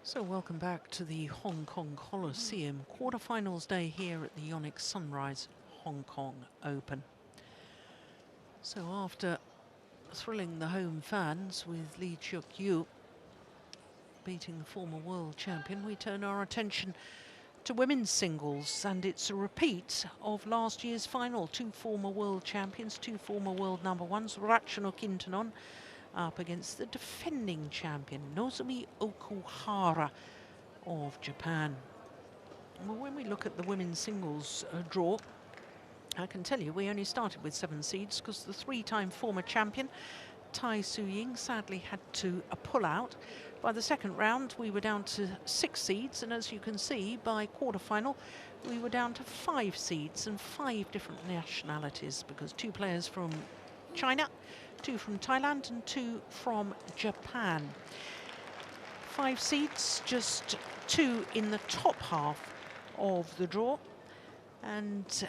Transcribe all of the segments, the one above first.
So welcome back to the Hong Kong Coliseum quarterfinals day here at the YONEX-SUNRISE Hong Kong Open. So after thrilling the home fans with Lee Chuk-yu beating the former world champion, we turn our attention to women's singles, and it's a repeat of last year's final. Two former world champions, two former world number ones, Ratchanok INTANON up against the defending champion, Nozomi OKUHARA of Japan. Well, when we look at the women's singles draw, I can tell you we only started with 7 seeds because the 3-time former champion, Tai Tzu-Ying, sadly had to pull out. By the second round, we were down to 6 seeds, and as you can see, by quarterfinal, we were down to 5 seeds and 5 different nationalities, because 2 players from China, 2 from Thailand and 2 from Japan. 5 seeds, just 2 in the top half of the draw. And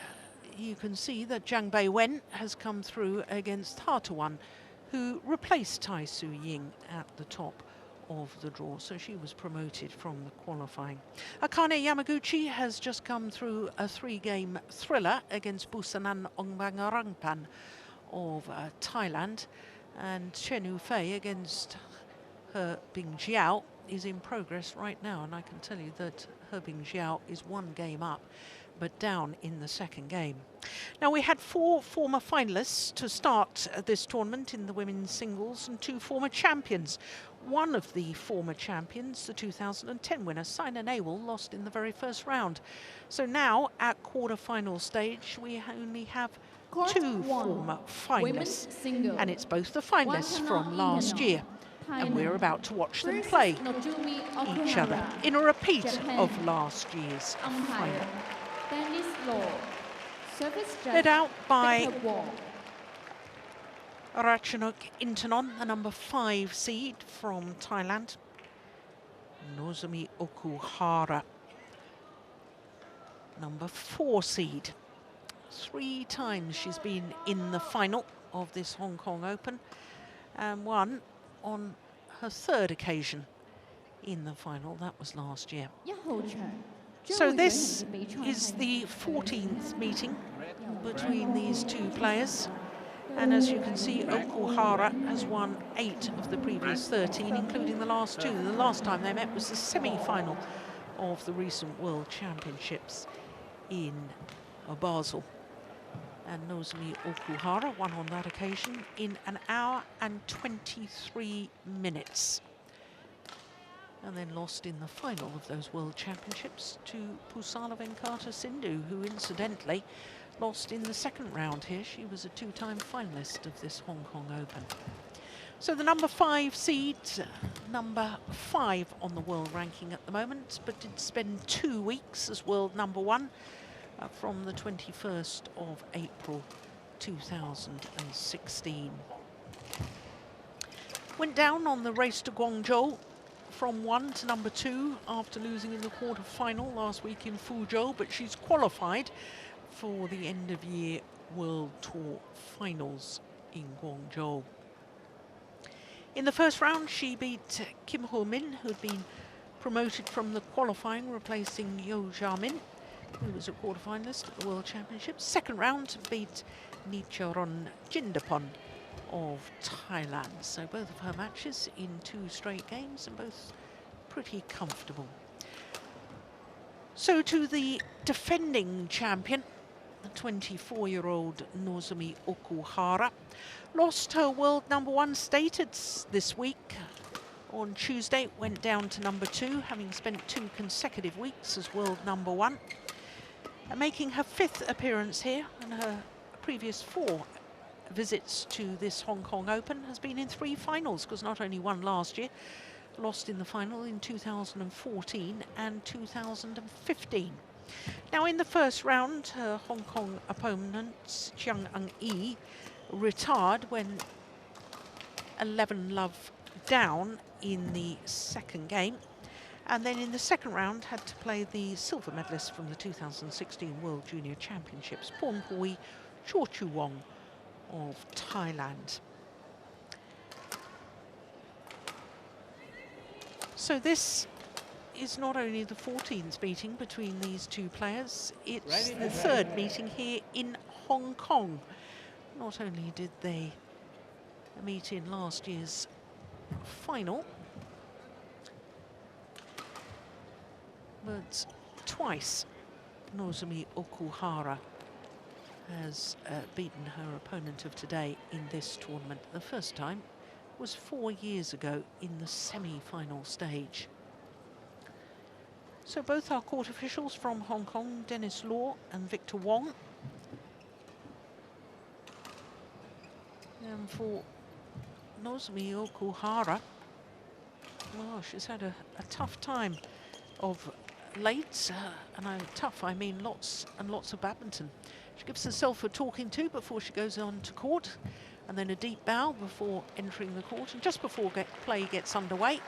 you can see that Zhang Bei-wen has come through against Hartawan, who replaced Tai Tzu-Ying at the top of the draw, so she was promoted from the qualifying. Akane Yamaguchi has just come through a 3-game thriller against Busanan Ongbangarangpan of Thailand, and Chen Yufei against He Bingjiao is in progress right now, and I can tell you that He Bingjiao is 1 game up but down in the 2nd game. Now, we had 4 former finalists to start this tournament in the women's singles and 2 former champions. One of the former champions, the 2010 winner, Saina Nehwal, lost in the very first round. So now at quarter-final stage, we only have 2 former finalists, and it's both the finalists from last year, and we're about to watch them play each other in a repeat of last year's final. Led out by Ratchanok INTANON, the number 5 seed from Thailand. Nozomi OKUHARA, number 4 seed. 3 times she's been in the final of this Hong Kong Open, and won on her 3rd occasion in the final. That was last year. So this is the 14th meeting between these 2 players. And as you can see, Okuhara has won 8 of the previous 13, including the last 2. The last time they met was the semi-final of the recent World Championships in Basel. And Nozomi Okuhara won on that occasion in 1 hour and 23 minutes. And then lost in the final of those World Championships to Pusala Venkata Sindhu, who incidentally lost in the 2nd round here. She was a 2-time finalist of this Hong Kong Open. So the number 5 seed, number 5 on the world ranking at the moment, but did spend 2 weeks as world number 1 from the 21st of April 2016. Went down on the race to Guangzhou from 1 to number 2 after losing in the quarter-final last week in Fuzhou, but she's qualified for the end-of-year World Tour finals in Guangzhou. In the first round, she beat Kim Ho-min, who'd been promoted from the qualifying, replacing Yo Jia-min, who was a quarter-finalist at the World Championships. 2nd round, beat Nicharon Jindapon of Thailand. So both of her matches in 2 straight games, and both pretty comfortable. So to the defending champion, the 24-year-old Nozomi Okuhara, lost her world number 1 status this week. On Tuesday, went down to number 2, having spent 2 consecutive weeks as world number 1. And making her 5th appearance here, and her previous 4 visits to this Hong Kong Open has been in 3 finals, because not only won last year, lost in the final in 2014 and 2015. Now, in the first round, her Hong Kong opponent, Chiang Eun-yi, retired when 11-love down in the 2nd game. And then in the 2nd round, had to play the silver medalist from the 2016 World Junior Championships, Pornpui Chorchuwong of Thailand. So this is not only the 14th meeting between these two players, it's the third meeting here in Hong Kong. Not only did they meet in last year's final, but twice Nozomi Okuhara has beaten her opponent of today in this tournament. The first time was 4 years ago in the semi-final stage. So both our court officials from Hong Kong, Dennis Law and Victor Wong. And for Nozomi Okuhara, well, she's had a tough time of late, and tough, I mean lots and lots of badminton. She gives herself a talking to before she goes on to court, and then a deep bow before entering the court, and just before play gets underway,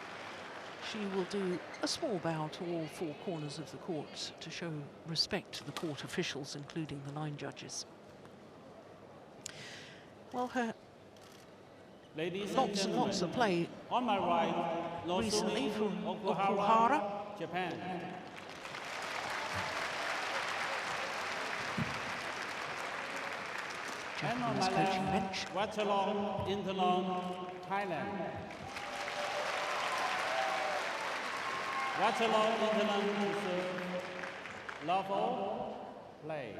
she will do a small bow to all four corners of the court to show respect to the court officials, including the line judges. Well, her lots and lots of play on my right, recently from Okuhara, Okuhara. Japan. And on Japanese my coaching left, bench. Ratchanok INTANON, Thailand. Ratchanok INTANON to serve. Love all, play.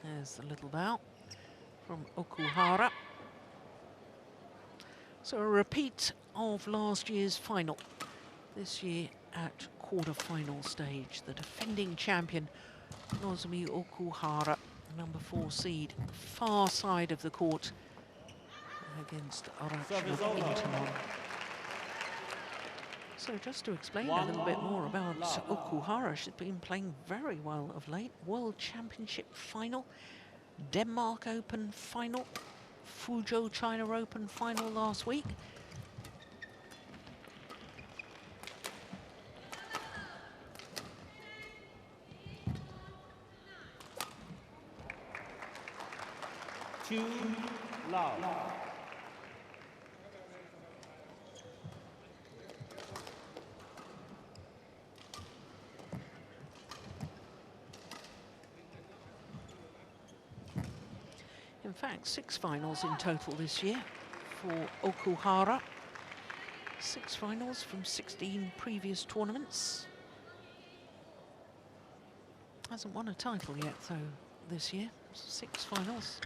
There's the little bow from Okuhara. So a repeat of last year's final. This year at quarter-final stage. The defending champion, Nozomi Okuhara, number 4 seed, far side of the court against Ratchanok INTANON. So just to explain a little bit more about Okuhara, she's been playing very well of late. World Championship final, Denmark Open final, Fuzhou China Open final last week. Too loud. In fact, 6 finals in total this year for Okuhara. 6 finals from 16 previous tournaments. Hasn't won a title yet, though, this year. 6 finals.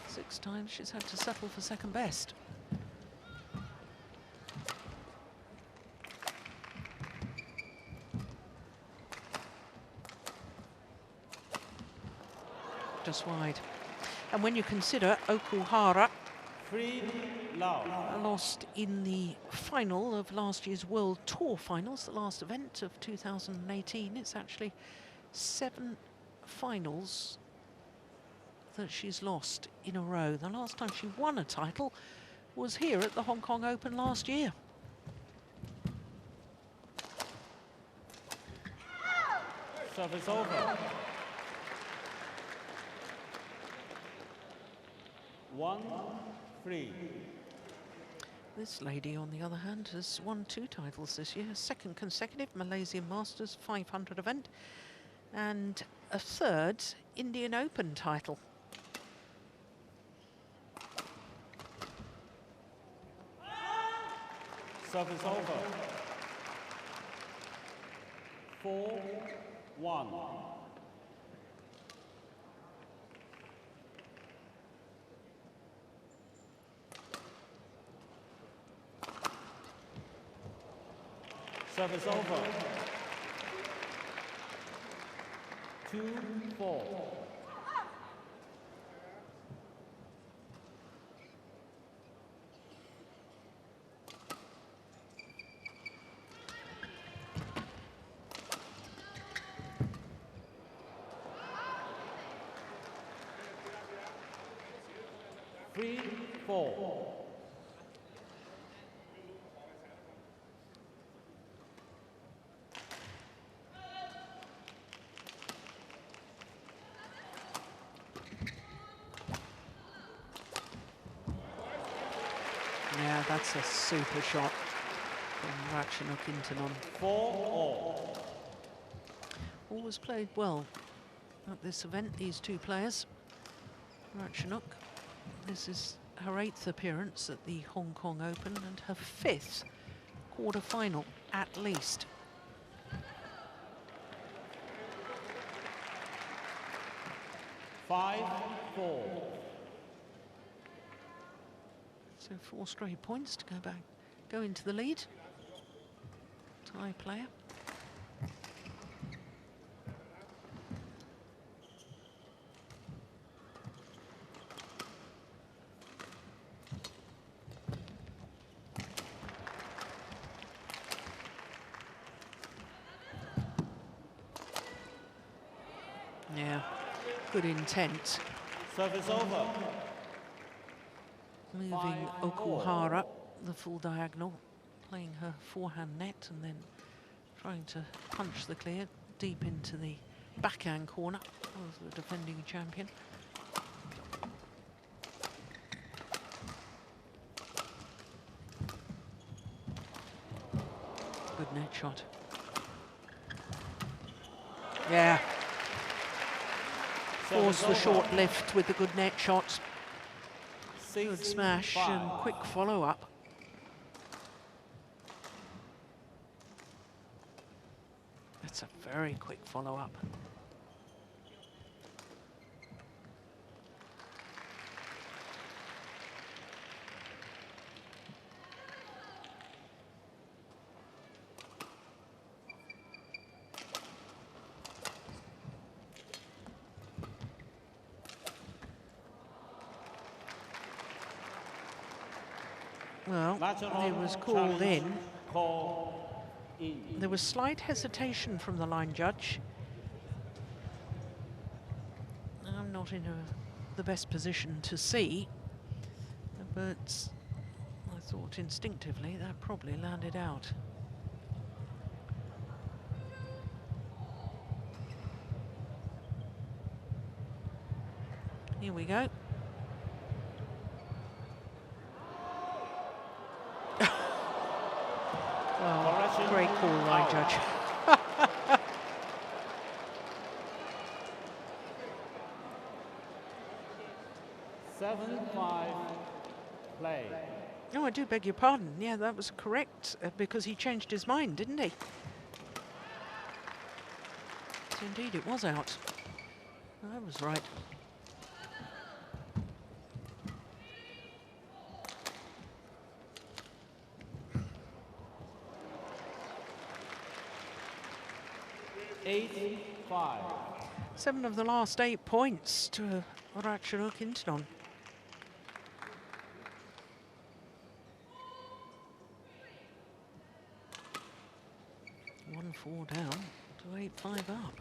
6 times she's had to settle for second best. Just wide. And when you consider Okuhara lost in the final of last year's World Tour finals, the last event of 2018, it's actually 7 finals that she's lost in a row. The last time she won a title was here at the Hong Kong Open last year. Service over. 1-3. This lady, on the other hand, has won 2 titles this year, a 2nd consecutive Malaysian Masters 500 event, and a 3rd Indian Open title. Service over. 4-1. Service over. 2-4. Three, 4. Yeah, that's a super shot. from Ratchanok INTANON. 4-all. Always played well at this event, these two players. Ratchanok, this is her 8th appearance at the Hong Kong Open and her 5th quarter-final at least. Five, 4. So 4 straight points to go into the lead. Tie player. Yeah, good intent. Service over. Moving Okuhara the full diagonal, playing her forehand net and then trying to punch the clear deep into the backhand corner of the defending champion. Good net shot. Yeah. Force the short lift with the good net shot. Good smash and quick follow-up. That's a very quick follow-up. Well, it was called in. There was slight hesitation from the line judge. I'm not in the best position to see, but I thought instinctively that probably landed out. Here we go. Well, great call, line judge. Seven, 5, play. Oh, I do beg your pardon. Yeah, that was correct because he changed his mind, didn't he? So indeed, it was out. I was right. Eight, 5. 7 of the last 8 points to Ratchanok INTANON. One 4 down to 8-5 up.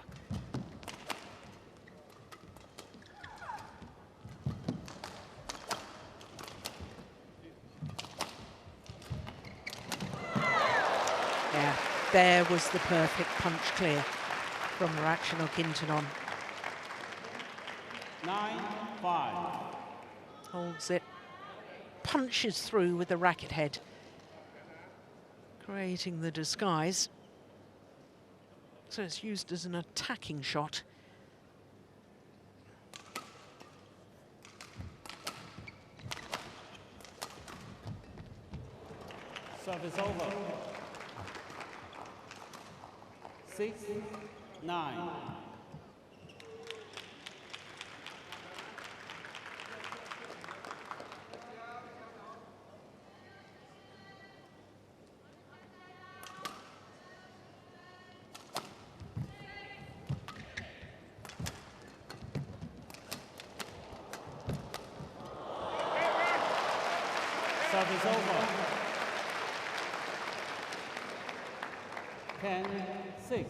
Yeah, there was the perfect punch clear from Ratchanok INTANON. 9, 5. Holds it, punches through with the racket head, creating the disguise. So it's used as an attacking shot. Service over. 6, 9. Service over. 10, 6.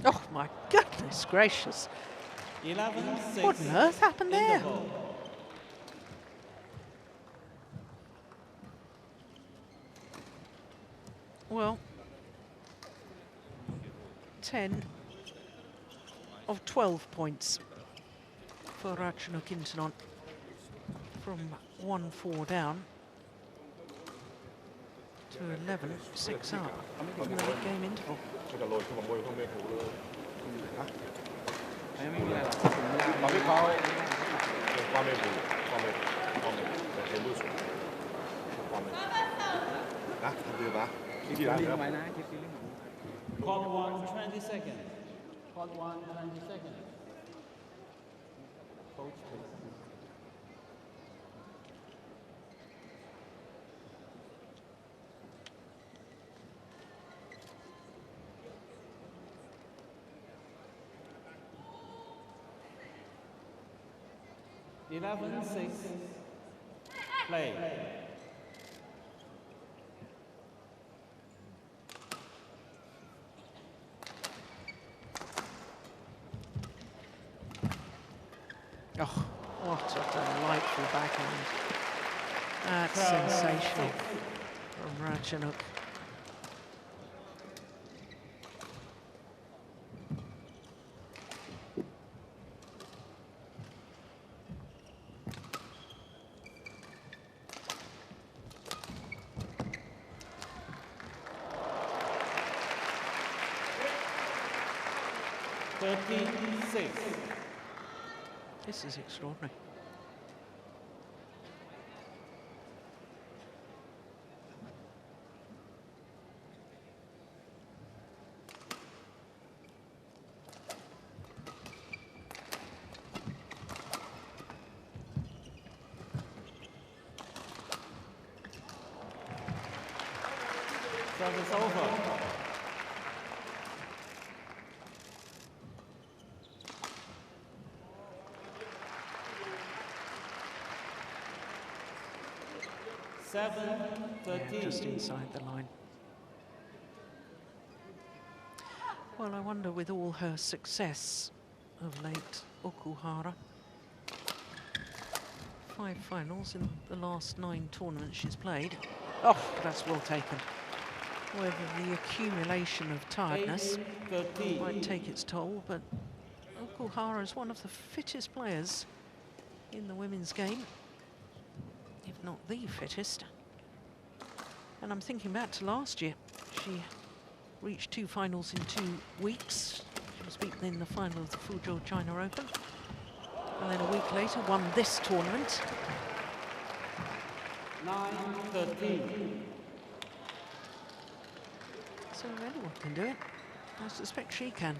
Oh my goodness gracious. 11, 6. What on earth happened there? Well, 10 of 12 points for Ratchanok INTANON from 1-4 down to 11-6 up in the mid-game interval. ไม่มีอะไรหรอกเราไม่เขาความไม่ผูกความไม่แต่เป็นผู้สูงความไม่นะทำดีปะนี่กี่ล้านครับ Court 1, 20 seconds. Court 1, 20 seconds. Coach, please. Eleven, 6, play. Oh, what a delightful backhand. That's sensational from Ratchanok. This is extraordinary. Service over. Yeah, just inside the line. Well, I wonder, with all her success of late, Okuhara, 5 finals in the last 9 tournaments she's played. Oh, that's well taken. Whether the accumulation of tiredness might take its toll, but Okuhara is one of the fittest players in the women's game, if not the fittest. And I'm thinking back to last year. She reached 2 finals in 2 weeks. She was beaten in the final of the Fuzhou China Open. And then a week later won this tournament. 9-13. So if anyone can do it, I suspect she can.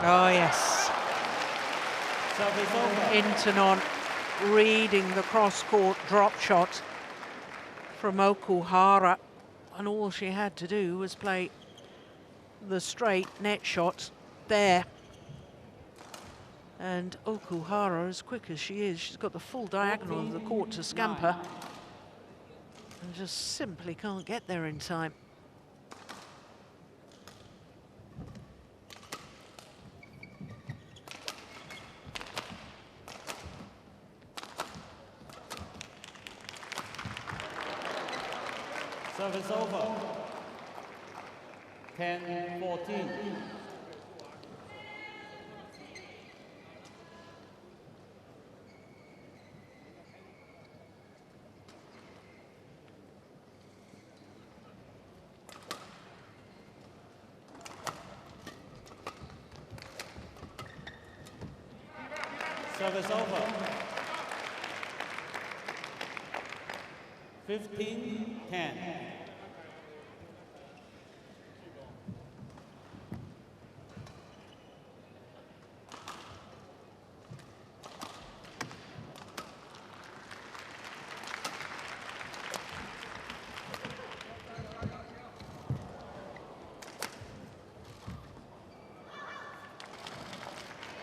Oh, yes. Service over. INTANON reading the cross-court drop shot from Okuhara, and all she had to do was play the straight net shot there. And Okuhara, as quick as she is, she's got the full diagonal of the court to scamper, and just simply can't get there in time. Service over. 10-14. Service over. 15-10.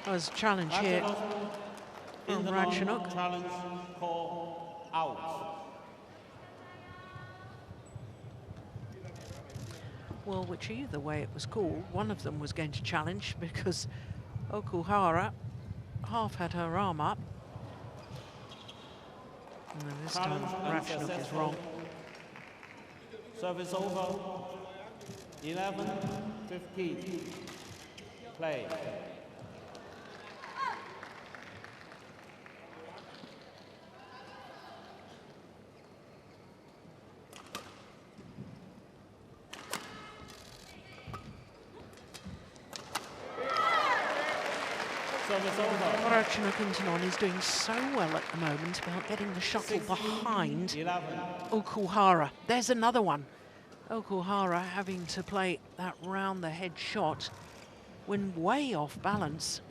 There's a challenge here from Ratchanok. Challenge call out. Well, whichever way it was called, one of them was going to challenge because Okuhara half had her arm up. And this time Ratchanok is wrong. Service over. 11-15. Play. Ratchanok INTANON is doing so well at the moment about getting the shuttle behind Okuhara. There's another one. Okuhara having to play that round the head shot when way off balance.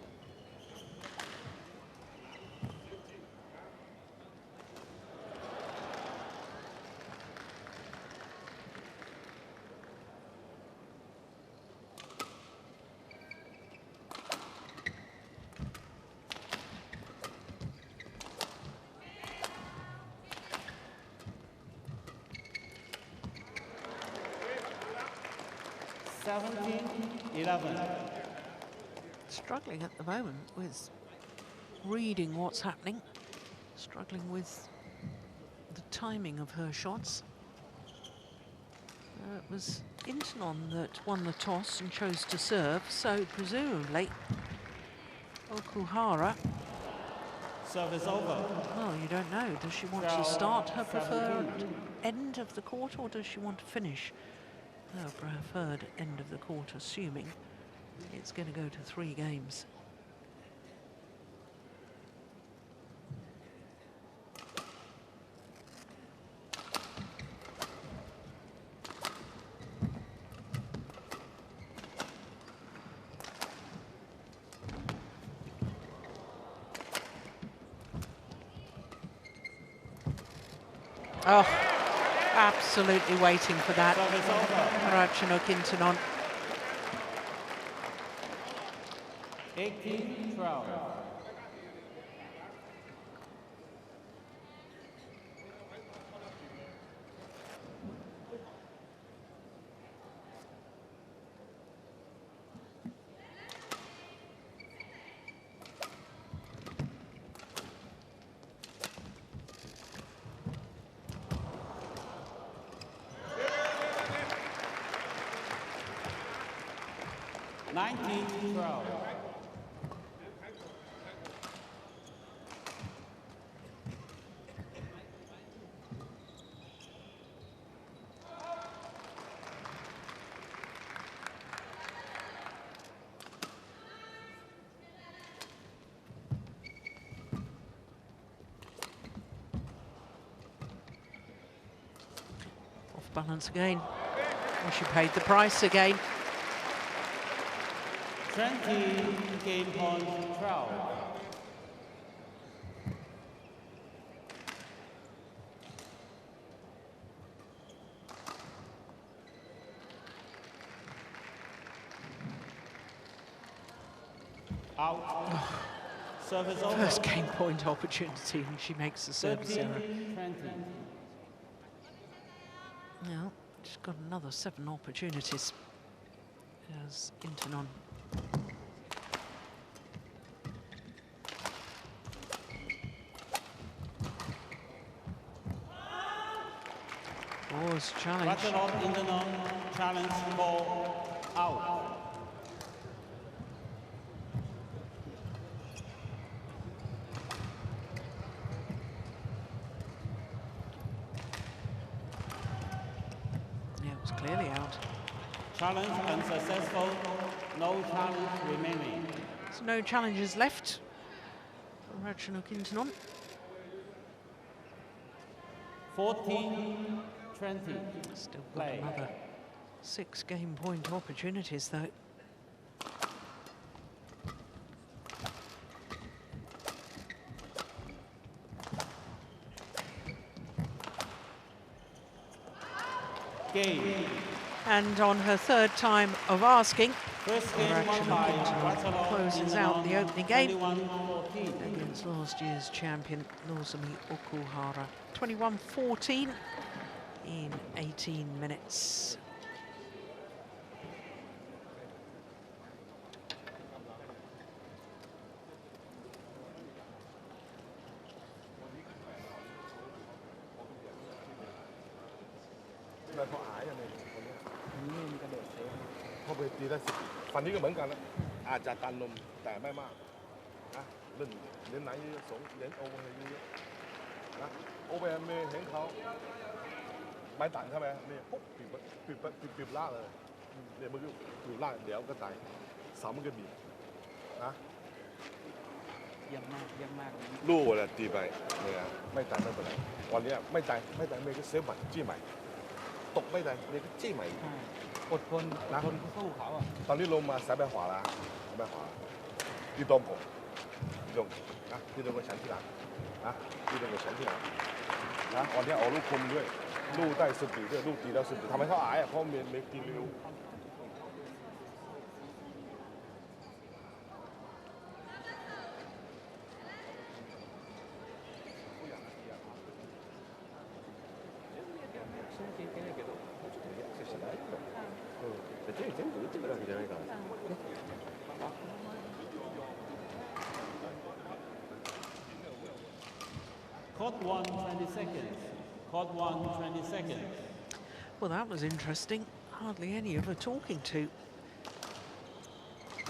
Struggling at the moment with reading what's happening, struggling with the timing of her shots. It was INTANON that won the toss and chose to serve, so presumably Okuhara. Service over. Well, you don't know. Does she want to start her preferred end of the court, or does she want to finish her preferred end of the court, assuming it's going to go to 3 games? Oh, absolutely waiting for that. Ratchanok INTANON. 18-12. Off balance again. Well, she paid the price again. 20 game point 12. Out. Service over. First game point opportunity, and she makes the service error. 13-20. Now, she's got another 7 opportunities as INTANON. Was challenge. Ratchanok INTANON challenge ball out. Yeah, it was clearly out. Challenge unsuccessful. No challenge remaining. So no challenges left for Ratchanok INTANON. 14-20. Still got Play. another 6 game point opportunities though. Game. And on her 3rd time of asking, Ratchanok Intanon closes out the opening game 21-14. against last year's champion Nozomi Okuhara. 21-14 in 18 minutes. Court 1, 20 seconds. Court 1, 20 seconds. Well, that was interesting. Hardly any of her talking to.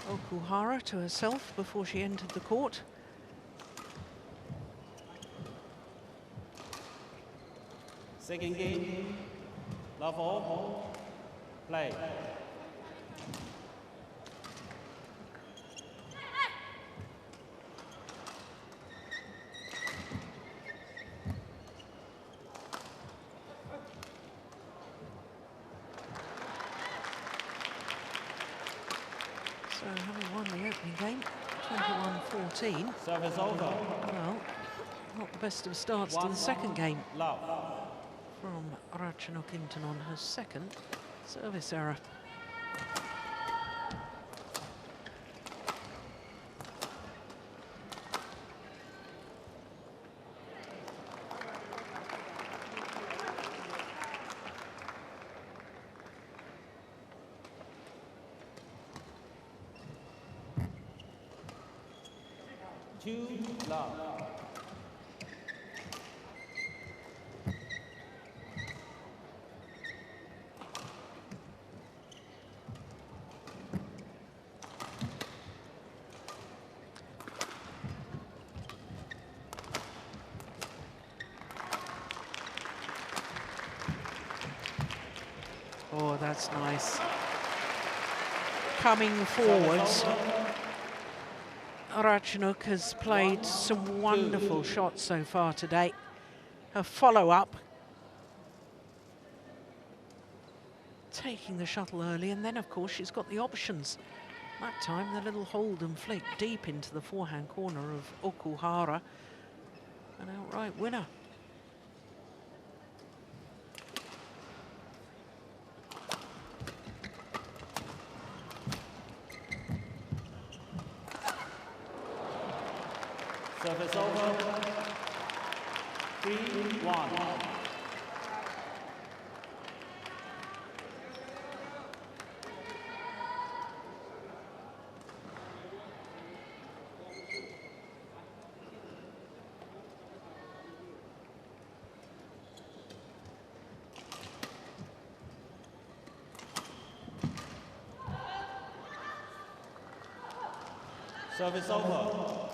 Okuhara to herself before she entered the court. Second game, love all, play. So having won the opening game, 21-14. Service over. Well, not the best of starts to the second game Love. from Ratchanok Intanon, her second service error. Two, love. Oh, that's nice. Coming forwards, Ratchanok has played some wonderful shots so far today. Her follow-up, taking the shuttle early, and then of course she's got the options. That time the little hold and flick deep into the forehand corner of Okuhara. An outright winner. Service over. 3-1. Service over.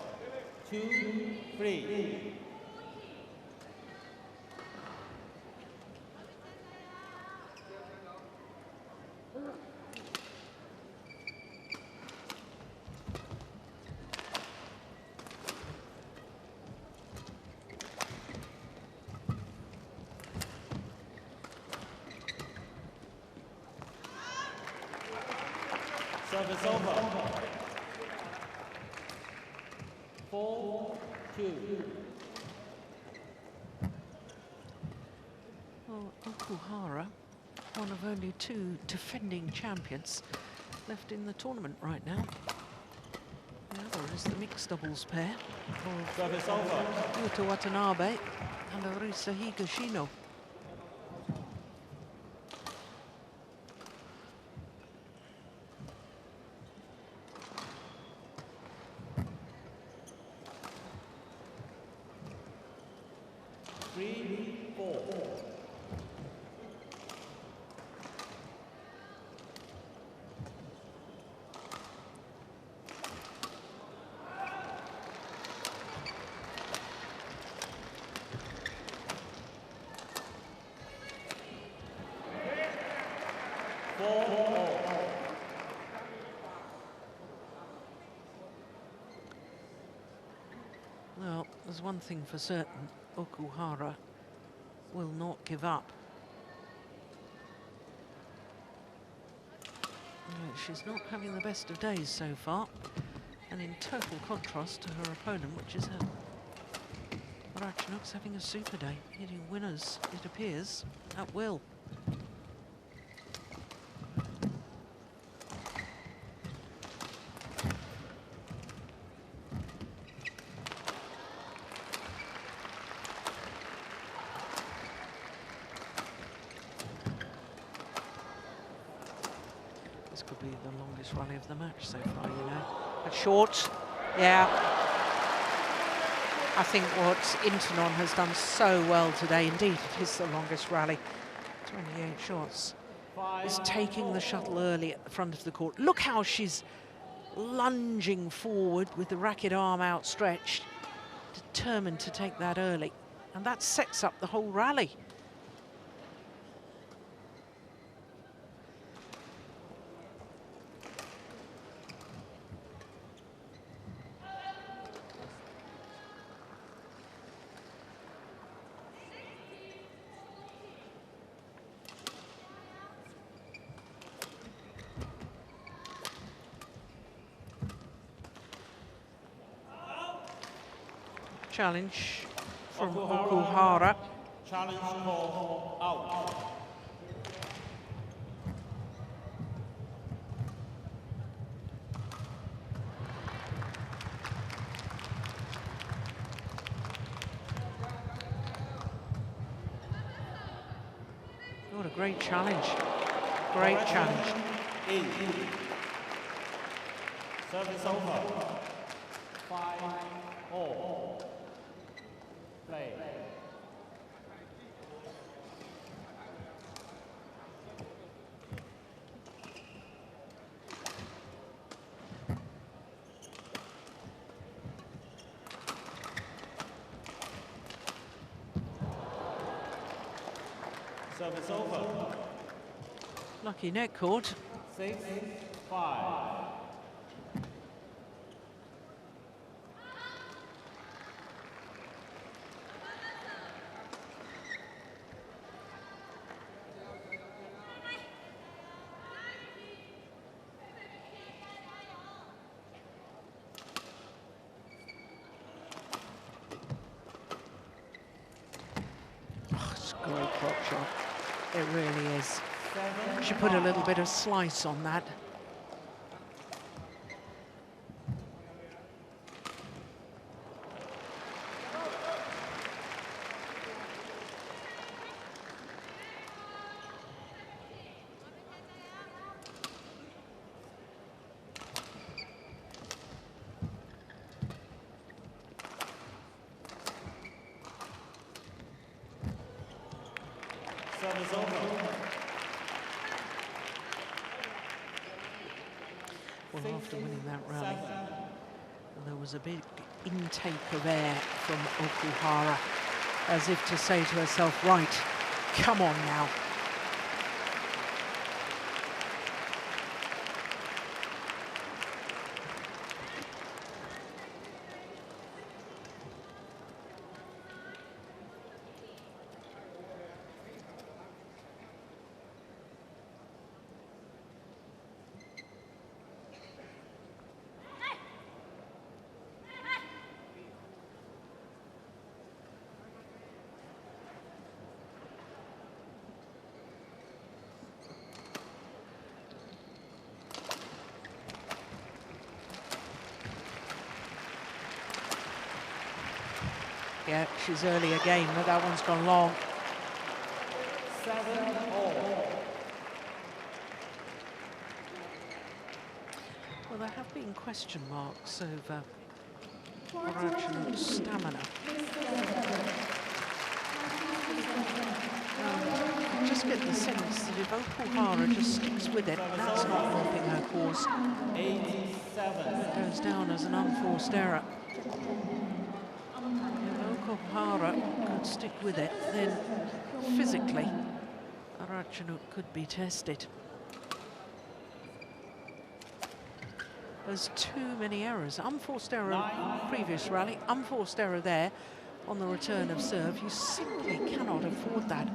2-3. Service over. 4-2. Well, Okuhara, one of only two defending champions, left in the tournament right now. The other is the mixed doubles pair of Service over. Yuta Watanabe and Arisa Higashino. Well, there's one thing for certain, Okuhara will not give up. She's not having the best of days so far, and in total contrast to her opponent, which is Ratchanok's having a super day, hitting winners, it appears, at will. This could be the longest rally of the match so far, you know. But short, yeah. I think what Intanon has done so well today, indeed, it is the longest rally, 28 shots, is taking the shuttle early at the front of the court. Look how she's lunging forward with the racket arm outstretched, determined to take that early. And that sets up the whole rally. Challenge from Okuhara. Challenge call out. What a great challenge. Great challenge. Service over. 5-all. Play. Service over. Lucky net cord. 6-5. Great clock shot. It really is. She put a little bit of slice on that. Service over. Well, after winning that rally, there was a big intake of air from Okuhara, as if to say to herself, right, come on now. Yeah, she's early again, but that one's gone long. 7-all. Well, there have been question marks over Ratchanok's stamina. I just get the sense that if Okuhara just sticks with it, that's not helping her cause. 87. It goes down as an unforced error. If Okuhara could stick with it, then physically, Ratchanok could be tested. There's too many errors. Unforced error previous rally, unforced error there on the return of serve. You simply cannot afford that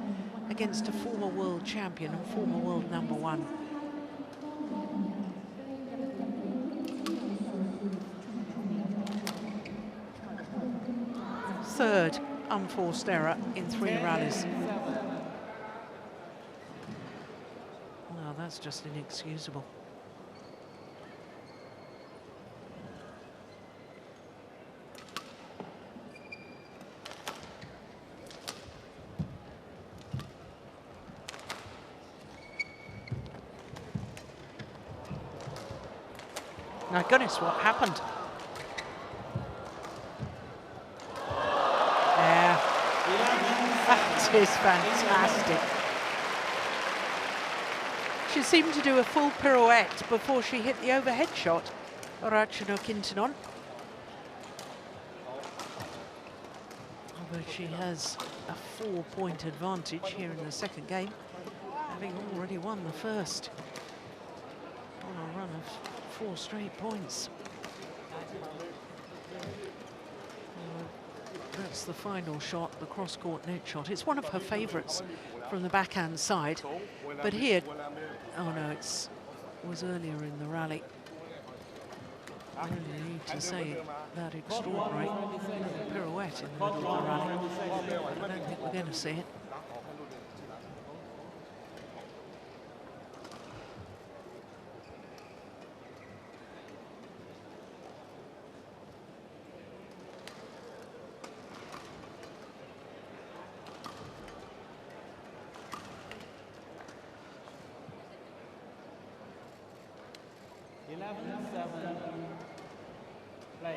against a former world champion and former world #1. Third unforced error in 3 rallies. No, that's just inexcusable. My goodness, what happened? Yeah, that is fantastic. She seemed to do a full pirouette before she hit the overhead shot, Ratchanok INTANON. But she has a 4-point advantage here in the second game, having already won the first on a run of 4 straight points. That's the final shot, the cross-court net shot. It's one of her favourites from the backhand side. But here, oh no, it was earlier in the rally. I don't need to say that extraordinary pirouette in the middle of the rally. I don't think we're going to see it. Play.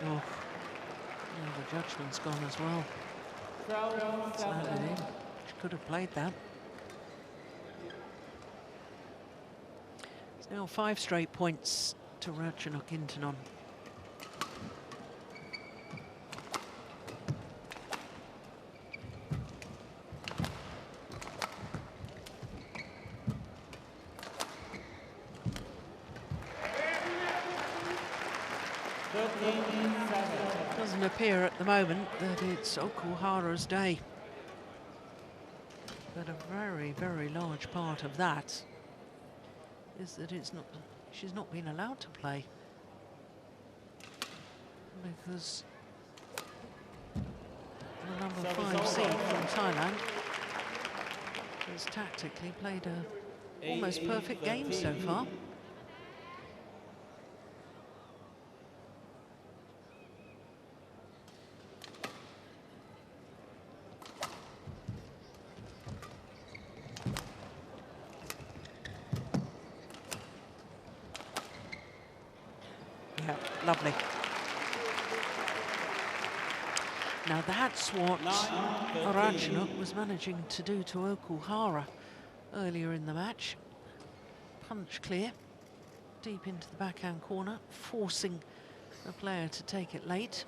Oh, the judgment's gone as well. It's landed in. She could have played that. It's now 5 straight points to Ratchanok INTANON. Doesn't appear at the moment that it's Okuhara's day. But a very, very large part of that is that she's not been allowed to play. Because the number 5 seed from Thailand has tactically played a almost perfect game so far. Yeah, lovely. Now that's what Ratchanok was managing to do to Okuhara earlier in the match. Punch clear, deep into the backhand corner, forcing the player to take it late.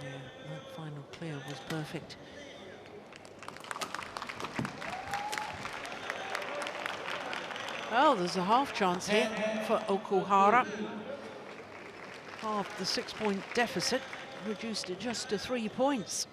Yeah, that final clear was perfect. Oh, there's a half chance here for Okuhara. Half the 6-point deficit, reduced it just to 3 points.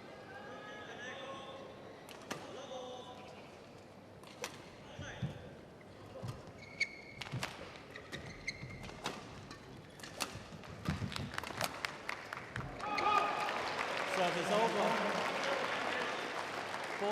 14-10.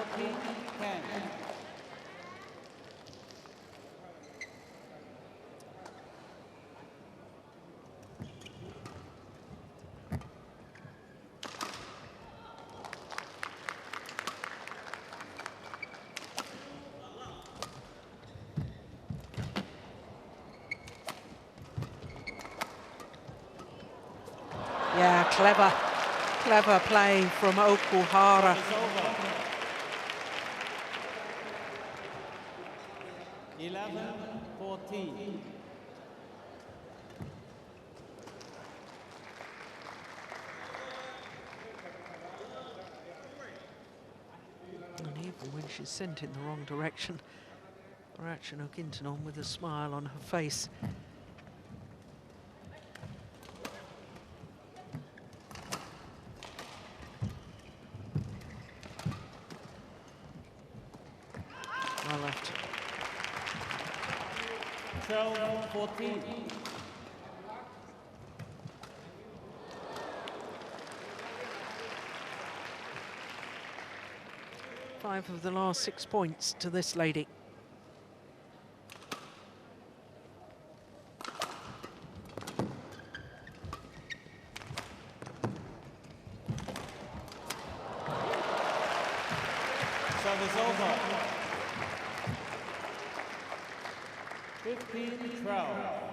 Yeah, clever play from Okuhara. It's over. 11-14. And even when she's sent in the wrong direction, Ratchanok INTANON with a smile on her face. Well left. 12-14. Five of the last 6 points to this lady. Service over. 15-12.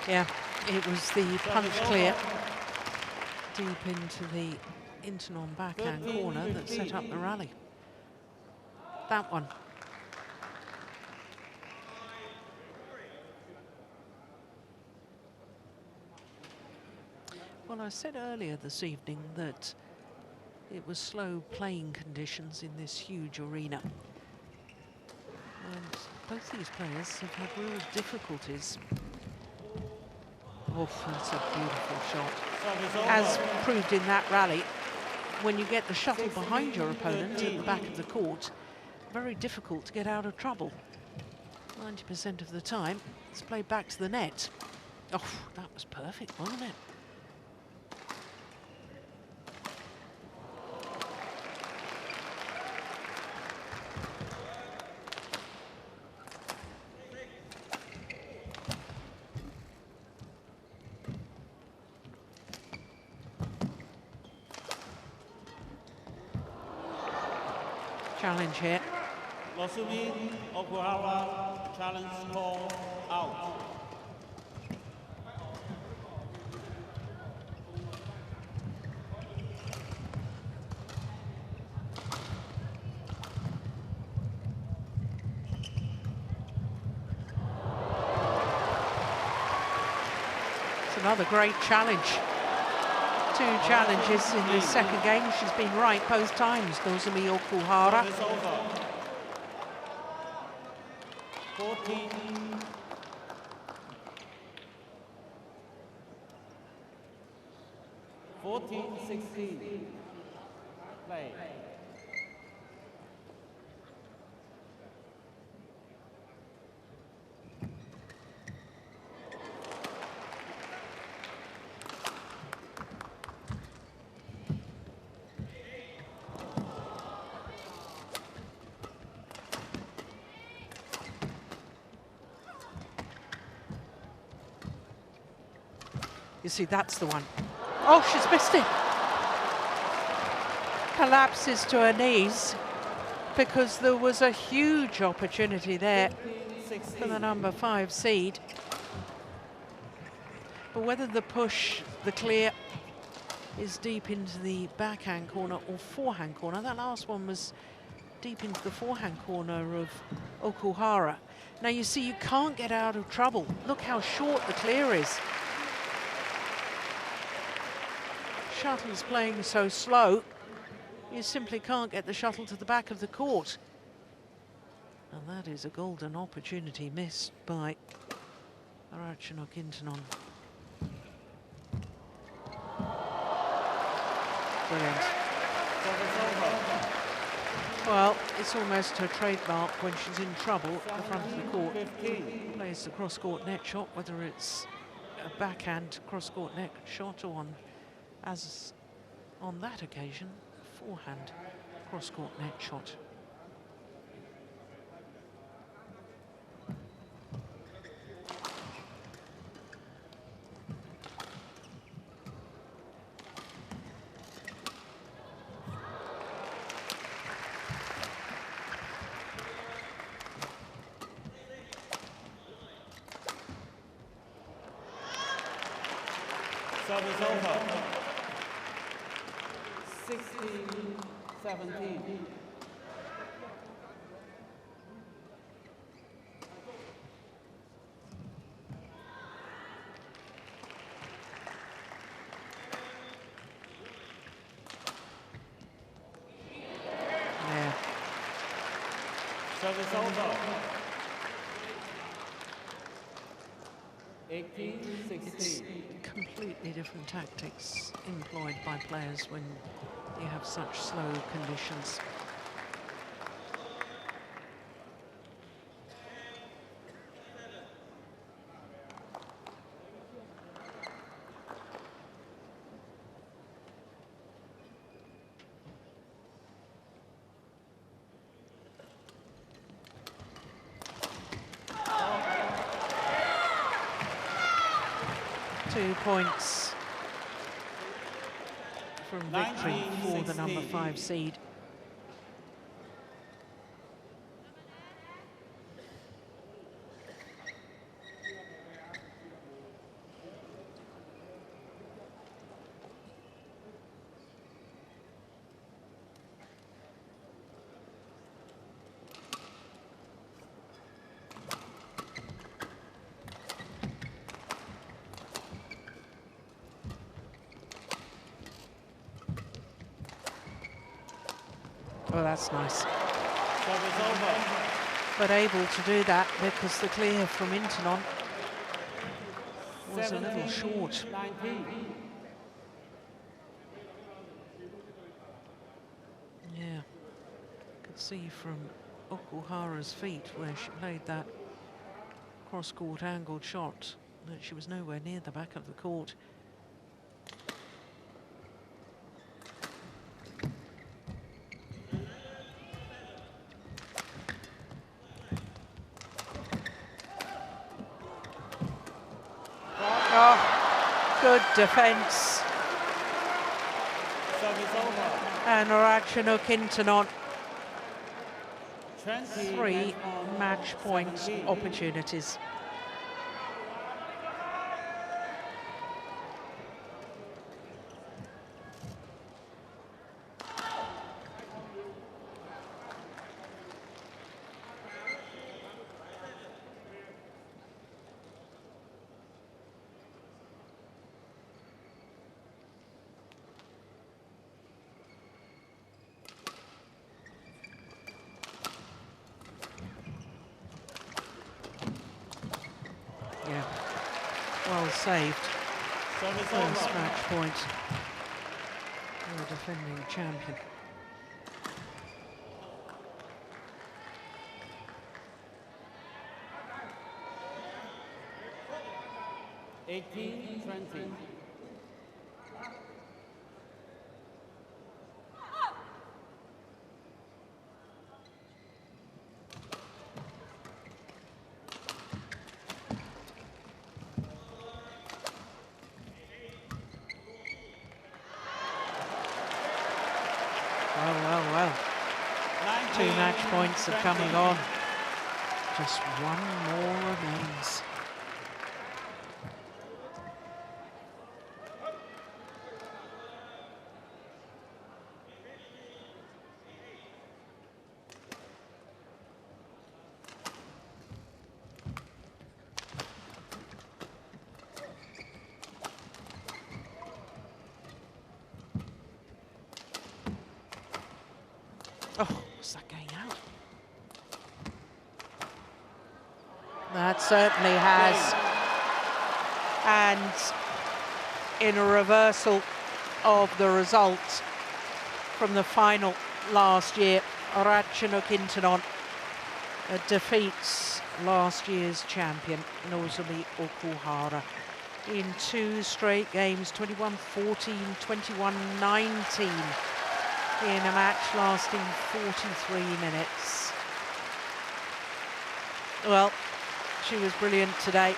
Yeah, it was the punch clear deep into the INTANON backhand corner that set up the rally. That one. Well, I said earlier this evening that it was slow playing conditions in this huge arena. And both these players have had real difficulties. Oh, that's a beautiful shot. As proved in that rally, when you get the shuttle behind your opponent at the back of the court, very difficult to get out of trouble. 90% of the time, it's played back to the net. Oh, that was perfect, wasn't it? Challenge here. Nozomi OKUHARA, challenge call out. It's another great challenge. Two challenges in this second game. She's been right both times, Nozomi Okuhara. It's over. 14. 14-16. Play. You see, that's the one. Oh, she's missed it. Collapses to her knees because there was a huge opportunity there for the number 5 seed. But whether the push, the clear, is deep into the backhand corner or forehand corner, that last one was deep into the forehand corner of Okuhara. Now you see, you can't get out of trouble. Look how short the clear is. Shuttle's playing so slow, you simply can't get the shuttle to the back of the court. And that is a golden opportunity missed by Ratchanok INTANON. Brilliant. Well, it's almost her trademark when she's in trouble at the front of the court. Plays the cross-court net shot, whether it's a backhand cross-court net shot or as on that occasion, forehand cross-court net shot. Service over. 16-17. Yeah. Service over. 18-16. Completely different tactics employed by players when you have such slow conditions. Two points from victory for the number 5 seed. Oh, that's nice. Service over. But able to do that because the clear from INTANON was a little short. 19. Yeah, could see from Okuhara's feet where she played that cross-court angled shot that she was nowhere near the back of the court. Oh, good defence. Service over. And Ratchanok INTANON, 20 3 and match point 17. opportunities. Yeah, well saved. Service First over. match point for the defending champion. $18-20. Well. 2 match points have come and gone. Just one more remains. Is that going out? That certainly has. And in a reversal of the results from the final last year, Ratchanok INTANON defeats last year's champion, Nozomi OKUHARA, in 2 straight games, 21-14, 21-19, in a match lasting 43 minutes. Well, she was brilliant today.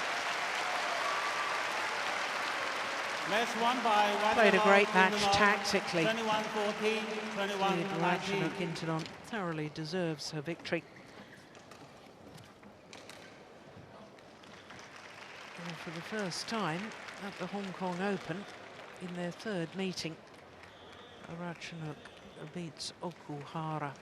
Played a great match tactically. 21-14, 21-19. Ratchanok INTANON thoroughly deserves her victory. And for the first time at the Hong Kong Open, in their 3rd meeting, Ratchanok beats OKUHARA.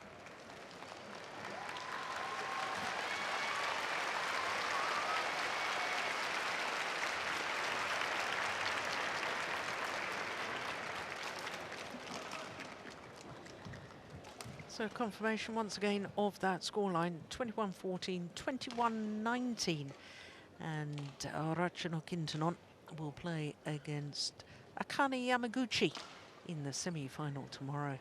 So confirmation once again of that scoreline, 21-14, 21-19. And Ratchanok INTANON will play against Akane Yamaguchi in the semi-final tomorrow.